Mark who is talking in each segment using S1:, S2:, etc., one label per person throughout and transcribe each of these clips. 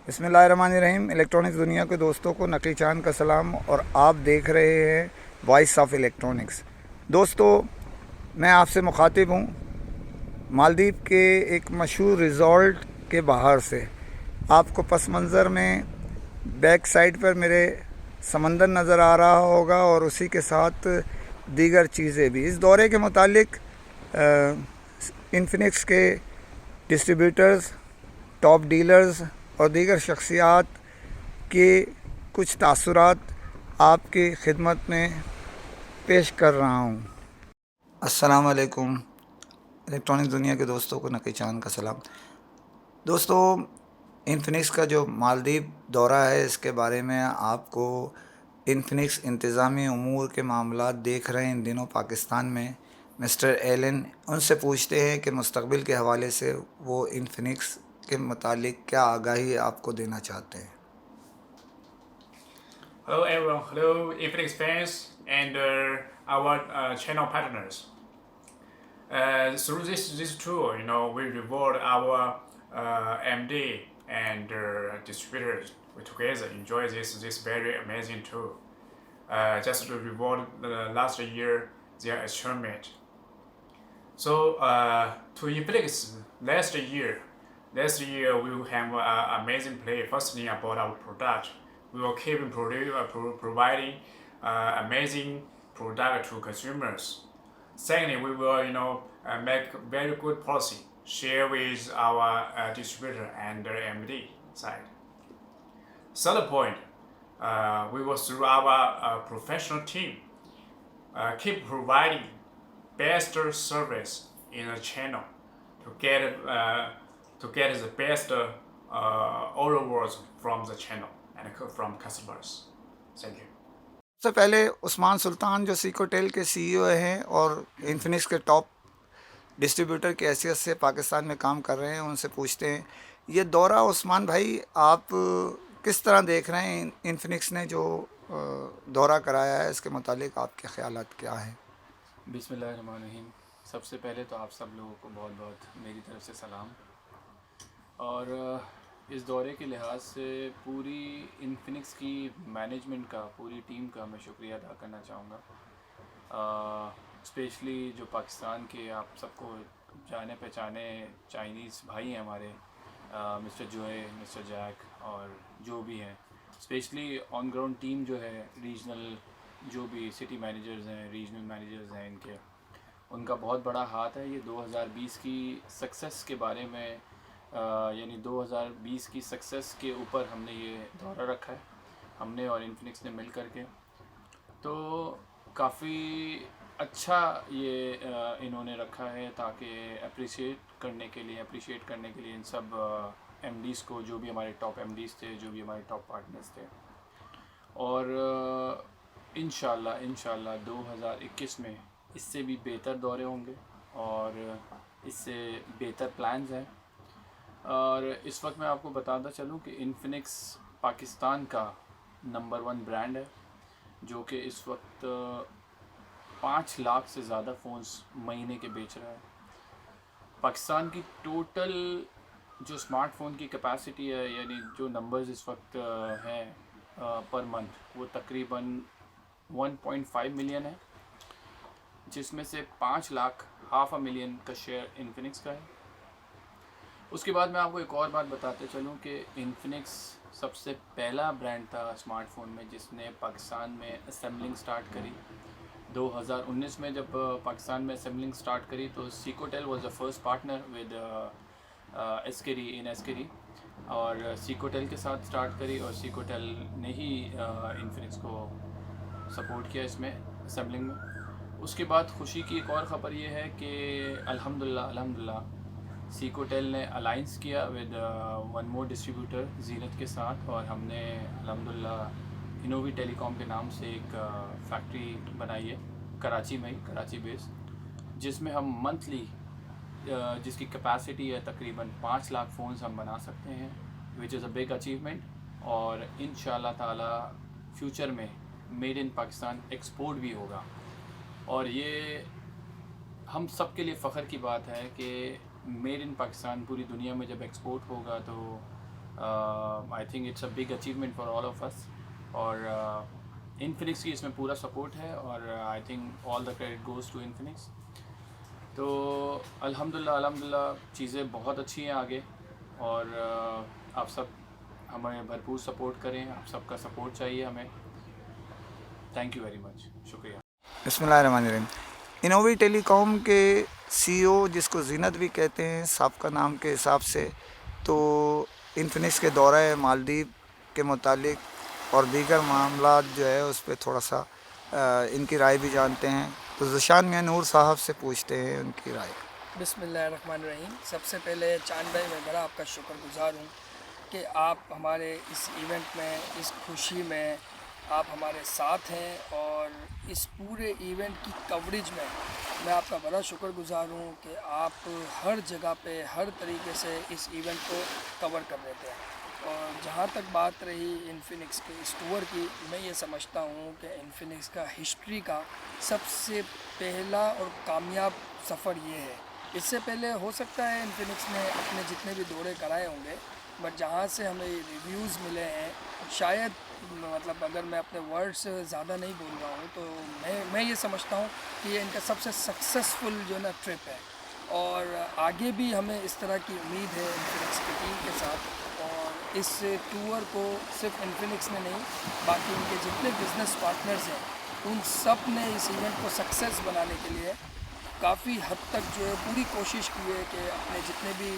S1: बिस्मिल्लाहिर्रहमानिर्रहीम। इलेक्ट्रॉनिक्स दुनिया के दोस्तों को नकी चांद का सलाम और आप देख रहे हैं वॉइस ऑफ इलेक्ट्रॉनिक्स। दोस्तों, मैं आपसे मुखातिब हूँ मालदीव के एक मशहूर रिज़ॉर्ट के बाहर से। आपको पस मंज़र में बैक साइड पर मेरे समंदर नज़र आ रहा होगा और उसी के साथ दीगर चीज़ें भी। इस दौरे के मुतालिक इन्फिनिक्स के डिस्ट्रीब्यूटर्स, टॉप डीलर्स और दीगर शख्सियात के कुछ तासुरात आपकी खिदमत में पेश कर रहा हूँ। अस्सलाम वालेकुम। इलेक्ट्रॉनिक दुनिया के दोस्तों को नकी चांद का सलाम। दोस्तों, इन्फिनिक्स का जो मालदीव दौरा है, इसके बारे में आपको इन्फिनिक्स इंतज़ामी उमूर के मामलात देख रहे हैं इन दिनों पाकिस्तान में मिस्टर एलन। उनसे पूछते हैं कि मुस्तकबिल के हवाले से वो इन्फिनिक्स के मुतालिक क्या आगाही आपको देना चाहते हैं।
S2: Hello everyone, hello Infinix fans and our channel partners. Through this tour, we reward our MD and distributors. We together enjoy this very amazing tour. Just to reward the last year their achievement. So to Infinix last year we will have amazing play. First thing about our product, we will keep providing amazing product to consumers. Secondly, we will make very good policy share with our distributor and MD side. Third point, we will through our professional team keep providing best service in the channel to get the best all awards from the channel and from customers. Thank you.
S1: सबसे पहले उस्मान सुल्तान जो सीकोटेल के CEO हैं और Infinix के top distributor की हैसियत से पाकिस्तान में काम कर रहे हैं, उनसे पूछते हैं ये दौरा। उस्मान भाई, आप किस तरह देख रहे हैं इन्फिनिक्स ने जो दौरा कराया है, इसके मुतालिक आपके ख्यालात क्या हैं?
S3: बिस्मिल्लाहिर्रहमानिर्रहीम। सबसे पहले तो आप सब लोगों को बहुत बहुत मेरी तरफ से सलाम। और इस दौरे के लिहाज से पूरी इन्फिनिक्स की मैनेजमेंट का, पूरी टीम का मैं शुक्रिया अदा करना चाहूँगा। स्पेशली जो पाकिस्तान के आप सबको जाने पहचाने चाइनीज़ भाई हैं हमारे, मिस्टर जोए, मिस्टर जैक और जो भी हैं, स्पेशली ऑन ग्राउंड टीम जो है, रीजनल जो भी सिटी मैनेजर्स हैं, रीजनल मैनेजर्स हैं, इनके उनका बहुत बड़ा हाथ है। ये 2020 की सक्सेस के बारे में यानी 2020 की सक्सेस के ऊपर हमने ये दौरा रखा है, हमने और इन्फिनिक्स ने मिल कर के। तो काफ़ी अच्छा ये इन्होंने रखा है ताकि अप्रिशिएट करने के लिए इन सब एमडीज़ को, जो भी हमारे टॉप एमडीज़ थे, जो भी हमारे टॉप पार्टनर्स थे। और इंशाल्लाह 2021 में इससे भी बेहतर दौरे होंगे और इससे बेहतर प्लान्स हैं। और इस वक्त मैं आपको बताता चलूँ कि इन्फिनिक्स पाकिस्तान का नंबर 1 ब्रांड है, जो कि इस वक्त 5 लाख से ज़्यादा फ़ोन्स महीने के बेच रहा है। पाकिस्तान की टोटल जो स्मार्टफ़ोन की कैपेसिटी है, यानी जो नंबर्स इस वक्त हैं पर मंथ, वो तकरीबन 1.5 मिलियन है, जिसमें से 5 लाख, हाफ अ मिलियन का शेयर इन्फिनिक्स का है। उसके बाद मैं आपको एक और बात बताते चलूँ कि इन्फिनिक्स सबसे पहला ब्रांड था स्मार्टफ़ोन में जिसने पाकिस्तान में असेंबलिंग स्टार्ट करी। 2019 में जब पाकिस्तान में असेंबलिंग स्टार्ट करी तो सीकोटेल was the first partner with एस्केरी और सीकोटेल के साथ स्टार्ट करी और सीकोटेल ने ही इन्फिनिक्स को सपोर्ट किया इसमें असेंबलिंग में। उसके बाद खुशी की एक और ख़बर ये है कि अल्हम्दुलिल्लाह सीकोटेल ने अलाइंस किया विद वन मोर डिस्ट्रीब्यूटर जीनत के साथ, और हमने अल्हम्दुलिल्लाह इनोवी टेलीकॉम के नाम से एक फैक्ट्री बनाई है कराची में, कराची बेस, जिसमें हम मंथली जिसकी कैपेसिटी है तकरीबन 5 लाख फ़ोन्स हम बना सकते हैं, which is a big achievement. और इंशाल्लाह ताला फ्यूचर में मेड इन पाकिस्तान एक्सपोर्ट भी होगा। और ये हम सब के लिए फ़ख्र की बात है कि मेड इन पाकिस्तान पूरी दुनिया में जब एक्सपोर्ट होगा तो I think it's a big achievement for all of us. और इन्फिनिक्स की इसमें पूरा सपोर्ट है और I think all the credit goes to Infinix. तो अल्हम्दुलिल्लाह चीज़ें बहुत अच्छी हैं आगे। और आप सब हमें भरपूर सपोर्ट करें, आप सबका सपोर्ट चाहिए हमें। थैंक यू वेरी मच, शुक्रिया।
S1: बिस्मिल्लाहिर्रहमानिर्रहीम। इनोवी टेलीकॉम के सीईओ, जिसको जीनत भी कहते हैं साबका नाम के हिसाब से, तो इन्फिनिक्स के दौरा मालदीव के मुतालिक और दीगर मामला जो है उस पर थोड़ा सा इनकी राय भी जानते हैं। तो ज़िशान मियां नूर साहब से पूछते हैं उनकी राय।
S4: बिस्मिल्लाहिर्रहमानिर्रहीम। सबसे पहले चांद भाई, मैं बड़ा आपका शुक्रगुज़ार हूँ कि आप हमारे इस इवेंट में, इस खुशी में आप हमारे साथ हैं। और इस पूरे इवेंट की कवरेज में मैं आपका बड़ा शुक्रगुज़ार हूँ कि आप हर जगह पे हर तरीके से इस इवेंट को कवर कर देते हैं। और जहाँ तक बात रही इन्फिनिक्स के इस टूर की, मैं ये समझता हूँ कि इन्फिनिक्स का हिस्ट्री का सबसे पहला और कामयाब सफ़र ये है। इससे पहले हो सकता है इन्फिनिक्स ने अपने जितने भी दौरे कराए होंगे, बट जहाँ से हमें रिव्यूज़ मिले हैं, शायद मतलब अगर मैं अपने वर्ड्स ज़्यादा नहीं बोल रहा हूँ तो मैं ये समझता हूँ कि ये इनका सबसे सक्सेसफुल जो ना ट्रिप है। और आगे भी हमें इस तरह की उम्मीद है इन्फिनिक्स की टीम के साथ। और इस टूर को सिर्फ इन्फिनिक्स ने नहीं, बाकी उनके जितने बिज़नेस पार्टनर्स हैं उन सब ने इस इवेंट को सक्सेस बनाने के लिए काफ़ी हद तक जो है पूरी कोशिश की है कि अपने जितने भी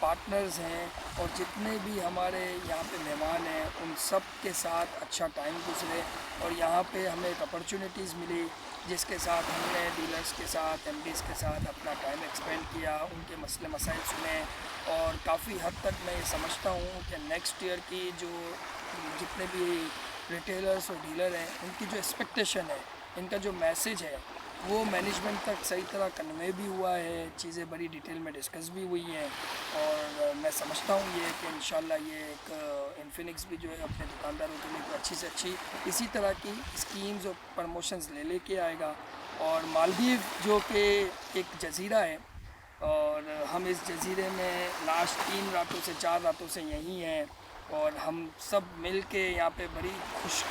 S4: पार्टनर्स हैं और जितने भी हमारे यहाँ पे मेहमान हैं उन सब के साथ अच्छा टाइम गुजरे। और यहाँ पे हमें एक अपॉर्चुनिटीज़ मिली जिसके साथ हमने डीलर्स के साथ, एमडीज़ के साथ अपना टाइम एक्सपेंड किया, उनके मसले मसाइल सुने। और काफ़ी हद तक मैं ये समझता हूँ कि नेक्स्ट ईयर की जो जितने भी रिटेलर्स और डीलर हैं उनकी जो एक्सपेक्टेशन है, इनका जो मैसेज है, वो मैनेजमेंट तक सही तरह कन्वे भी हुआ है। चीज़ें बड़ी डिटेल में डिस्कस भी हुई हैं। और मैं समझता हूँ ये कि इंशाल्लाह ये एक इन्फिनिक्स भी जो है अपने दुकानदारों के लिए अच्छी से अच्छी इसी तरह की स्कीम्स और प्रमोशंस लेके आएगा। और मालदीव जो कि एक जज़ीरा है और हम इस जज़ीरे में लास्ट 3 रातों से 4 रातों से यहीं हैं। और हम सब मिल के यहाँ पर बड़ी खुश,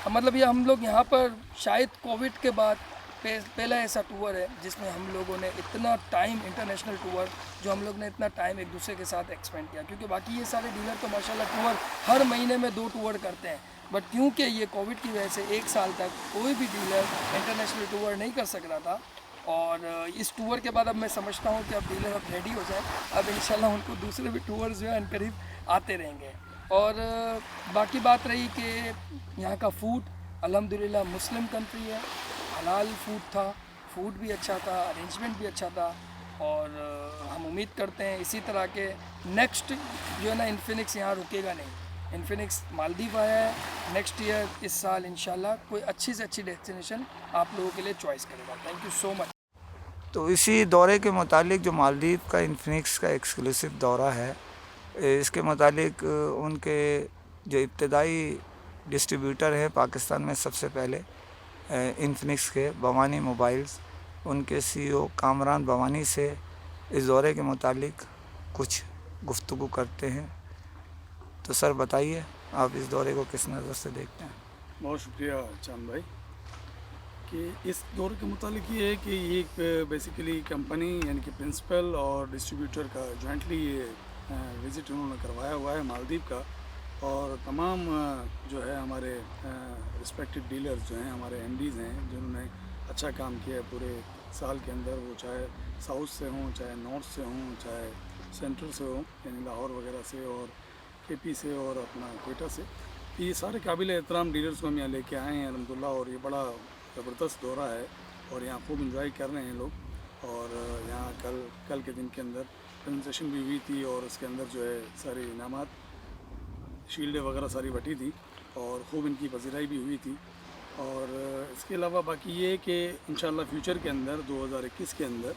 S4: मतलब ये हम लोग यहाँ पर शायद कोविड के बाद पहला ऐसा टूर है जिसमें हम लोगों ने इतना टाइम, इंटरनेशनल टूर जो हम लोग ने इतना टाइम एक दूसरे के साथ एक्सपेंड किया। क्योंकि बाकी ये सारे डीलर तो माशाल्लाह टूर हर महीने में 2 टूर करते हैं, बट क्योंकि ये कोविड की वजह से 1 साल तक कोई भी डीलर इंटरनेशनल टूर नहीं कर सक रहा था। और इस टूर के बाद अब मैं समझता हूँ कि अब डीलर अब रेडी हो जाए, अब इंशाल्लाह उनको दूसरे भी टूर जो है करीब आते रहेंगे। और बाकी बात रही कि यहाँ का फूड अल्हम्दुलिल्लाह मुस्लिम कंट्री है, हलाल फूड था, फूड भी अच्छा था, अरेंजमेंट भी अच्छा था। और हम उम्मीद करते हैं इसी तरह के नेक्स्ट जो है ना इन्फिनिक्स यहाँ रुकेगा नहीं। इन्फिनिक्स मालदीव आया है, नेक्स्ट ईयर इस साल इंशाल्लाह कोई अच्छी से अच्छी डेस्टिनेशन आप लोगों के लिए चॉइस करेगा। Thank you so much.
S1: तो इसी दौरे के मुतालिक जो मालदीव का इन्फिनिक्स का एक्सक्लूसिव दौरा है, इसके मुतालिक उनके जो इब्तदाई डिस्ट्रीब्यूटर हैं पाकिस्तान में सबसे पहले इन्फिनिक्स के भवानी मोबाइल्स, उनके सीईओ कामरान भवानी से इस दौरे के मुतालिक कुछ गुफ्तगू करते हैं। तो सर बताइए आप इस दौरे को किस नज़र से देखते हैं?
S5: बहुत शुक्रिया चांद भाई कि इस दौरे के मुतालिक ये है कि ये एक बेसिकली कंपनी यानी कि प्रिंसिपल और डिस्ट्रीब्यूटर का जॉइंटली ये विज़िट उन्होंने करवाया हुआ है मालदीव का। और तमाम जो है हमारे रिस्पेक्टेड डीलर्स जो हैं, हमारे एमडीज़ हैं जिन्होंने अच्छा काम किया है पूरे साल के अंदर, वो चाहे साउथ से हों, चाहे नॉर्थ से हों, चाहे सेंट्रल से हों यानी लाहौर वगैरह से और केपी से और अपना कोयटा से, ये सारे काबिल एहतराम डीलर्स को हम यहाँ लेके आए हैं अल्हम्दुलिल्लाह। और ये बड़ा ज़बरदस्त दौरा है और यहाँ खूब इंजॉय कर रहे हैं लोग। और यहाँ कल के दिन के अंदर प्रेजेंटेशन भी हुई थी और उसके अंदर जो है सारे इनामात, शील्डें वगैरह सारी बटी थी और ख़ूब इनकी पजीराई भी हुई थी। और इसके अलावा बाकी ये कि इंशाल्लाह फ्यूचर के अंदर 2021 के अंदर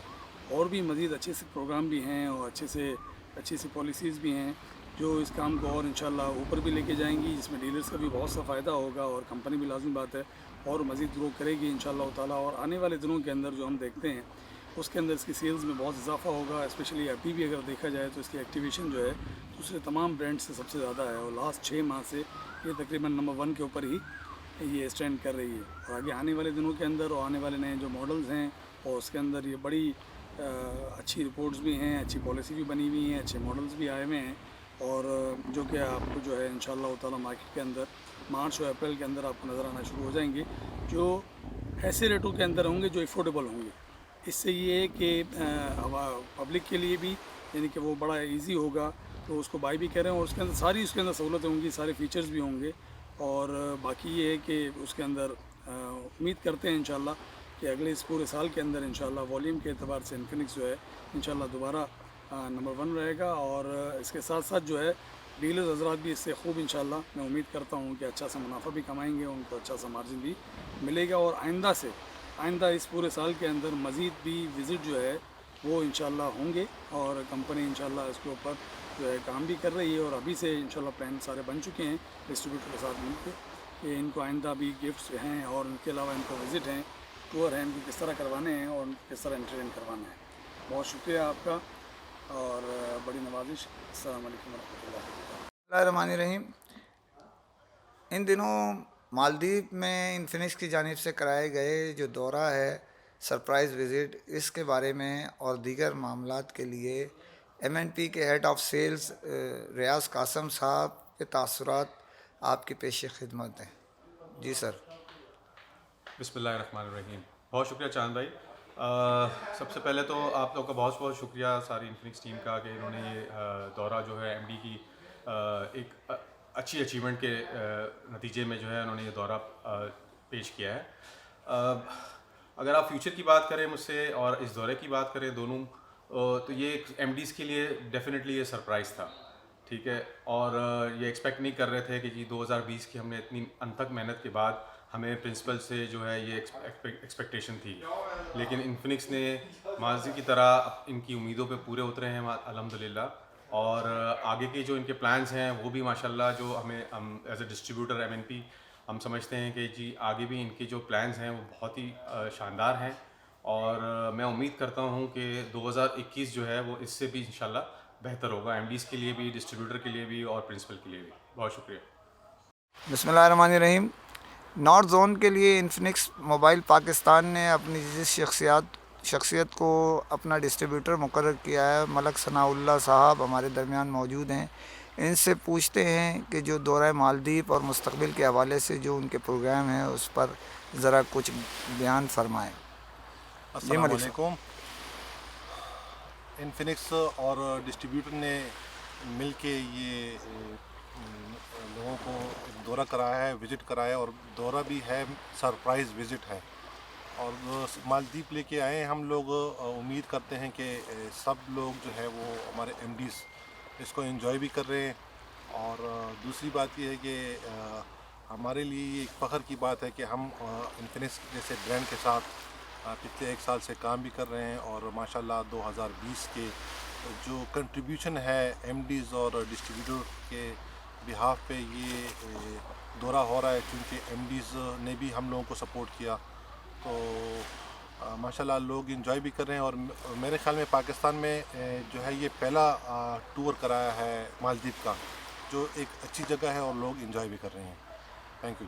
S5: और भी मज़ीद अच्छे से प्रोग्राम भी हैं और अच्छी सी पॉलिसीज़ भी हैं जो इस काम को और इंशाल्लाह ऊपर भी लेके जाएंगी, जिसमें डीलर्स का भी बहुत सा फ़ायदा होगा और कंपनी भी लाज़मी बात है और मज़ीद ग्रो करेगी इंशाल्लाह ताला। और आने वाले दिनों के अंदर जो हम देखते हैं उसके अंदर इसकी सेल्स में बहुत इजाफा होगा। स्पेशली अभी भी अगर देखा जाए तो इसकी एक्टिवेशन जो है तो दूसरे तमाम ब्रांड से सबसे ज़्यादा है और लास्ट 6 माह से ये तकरीबन नंबर 1 के ऊपर ही ये स्टैंड कर रही है। और आगे आने वाले दिनों के अंदर और आने वाले नए जो मॉडल्स हैं और उसके अंदर ये बड़ी अच्छी रिपोर्ट्स भी हैं, अच्छी पॉलिसी भी बनी हुई हैं, अच्छे मॉडल्स भी आए हुए हैं और जो कि आपको जो है इंशाअल्लाह ताला मार्केट के अंदर मार्च और अप्रैल के अंदर आपको नज़र आना शुरू हो जाएंगे, जो ऐसे रेटों के अंदर होंगे जो अफोर्डेबल होंगे। इससे ये है कि पब्लिक के लिए भी यानी कि वो बड़ा इजी होगा, तो उसको बाई भी करें और उसके अंदर उसके अंदर सहूलतें होंगी, सारे फीचर्स भी होंगे। और बाकी ये है कि उसके अंदर उम्मीद करते हैं इंशाल्लाह कि अगले इस पूरे साल के अंदर इंशाल्लाह वॉल्यूम के एतबार से इन्फिनिक्स जो है इंशाल्लाह दोबारा नंबर 1 रहेगा। और इसके साथ साथ जो है डीलर्स हज़रात भी इससे खूब इंशाल्लाह मैं उम्मीद करता हूँ कि अच्छा सा मुनाफा भी कमाएंगे, उनको अच्छा सा मार्जिन भी मिलेगा। और आइंदा इस पूरे साल के अंदर मज़ीद भी विज़िट जो है वो इंशाल्लाह होंगे और कंपनी इंशाल्लाह इसके ऊपर जो है काम भी कर रही है और अभी से इंशाल्लाह प्लान सारे बन चुके हैं डिस्ट्रीब्यूटर के साथ मिलकर कि इनको आइंदा भी गिफ्ट्स हैं और उनके अलावा इनको विज़िट हैं, टूर हैं, इनको किस तरह करवाने हैं और उनको किस तरह एंटरटेन करवाना है। बहुत शुक्रिया आपका और बड़ी नवाजिश। अस्सलाम वालेकुम रहमतुल्लाह।
S1: रहीम। इन दिनों मालदीव में इन्फिनिक्स की जानिब से कराए गए जो दौरा है सरप्राइज़ विज़िट, इसके बारे में और दीगर मामलात के लिए MNP के हेड ऑफ़ सेल्स रियाज़ कासम साहब के तासुरात आपकी पेश खिदमत हैं। जी सर।
S6: बिस्मिल्लाहिर्रहमानिर्रहीम। बहुत शुक्रिया चांद भाई। सबसे पहले तो आप लोग का बहुत बहुत शुक्रिया सारी इन्फिनिक्स टीम का कि इन्होंने ये दौरा जो है MD की एक अच्छी अचीवमेंट के नतीजे में जो है उन्होंने ये दौरा पेश किया है। अगर आप फ्यूचर की बात करें मुझसे और इस दौरे की बात करें दोनों, तो ये MDs के लिए डेफिनेटली ये सरप्राइज़ था, ठीक है। और ये एक्सपेक्ट नहीं कर रहे थे कि जी 2020 की हमने इतनी अनथक मेहनत के बाद हमें प्रिंसिपल से जो है ये एक्सपेक्टेशन थी, लेकिन इन्फिनिक्स ने माजी की तरह इनकी उम्मीदों पे पूरे उतरे हैं अल्हम्दुलिल्लाह। और आगे के जो इनके प्लान्स हैं वो भी माशाल्लाह जो हम एज ए डिस्ट्रीब्यूटर MNP हम समझते हैं कि जी आगे भी इनके जो प्लान्स हैं वो बहुत ही शानदार हैं। और मैं उम्मीद करता हूँ कि 2021 जो है वो इससे भी इंशाल्लाह बेहतर होगा, MDs के लिए भी, डिस्ट्रीब्यूटर के लिए भी और प्रिंसिपल के लिए भी। बहुत शुक्रिया।
S1: बिस्मिल्लाहिर्रहमानिर्रहीम। नॉर्थ जोन के लिए इन्फिनिक्स मोबाइल पाकिस्तान ने अपनी जिस शख्सियत को अपना डिस्ट्रीब्यूटर मुकर्रर किया है, मलक सनाउल्लाह साहब हमारे दरमियान मौजूद हैं। इनसे पूछते हैं कि जो दौरा मालदीव और मुस्तकबिल के हवाले से जो उनके प्रोग्राम हैं उस पर ज़रा कुछ बयान फरमाएँ।
S7: अस्सलाम वालेकुम। इन्फिनिक्स और डिस्ट्रीब्यूटर ने मिलके ये लोगों को दौरा कराया है, विज़िट कराया और दौरा भी है, सरप्राइज़ विज़िट है और मालदीव लेके आए हैं हम लोग। उम्मीद करते हैं कि सब लोग जो है वो हमारे MDs इसको एंजॉय भी कर रहे हैं। और दूसरी बात ये है कि हमारे लिए एक फ़ख्र की बात है कि हम इन्फिनिक्स जैसे ब्रांड के साथ पिछले 1 साल से काम भी कर रहे हैं और माशाल्लाह 2020 के जो कंट्रीब्यूशन है MDs और डिस्ट्रीब्यूटर के बिहाफ पे ये दौरा हो रहा है, क्योंकि MDs ने भी हम लोगों को सपोर्ट किया, तो माशाल्लाह लोग इंजॉय भी कर रहे हैं। और मेरे ख्याल में पाकिस्तान में जो है ये पहला टूर कराया है मालदीव का, जो एक अच्छी जगह है और लोग इंजॉय भी कर रहे हैं। Thank you.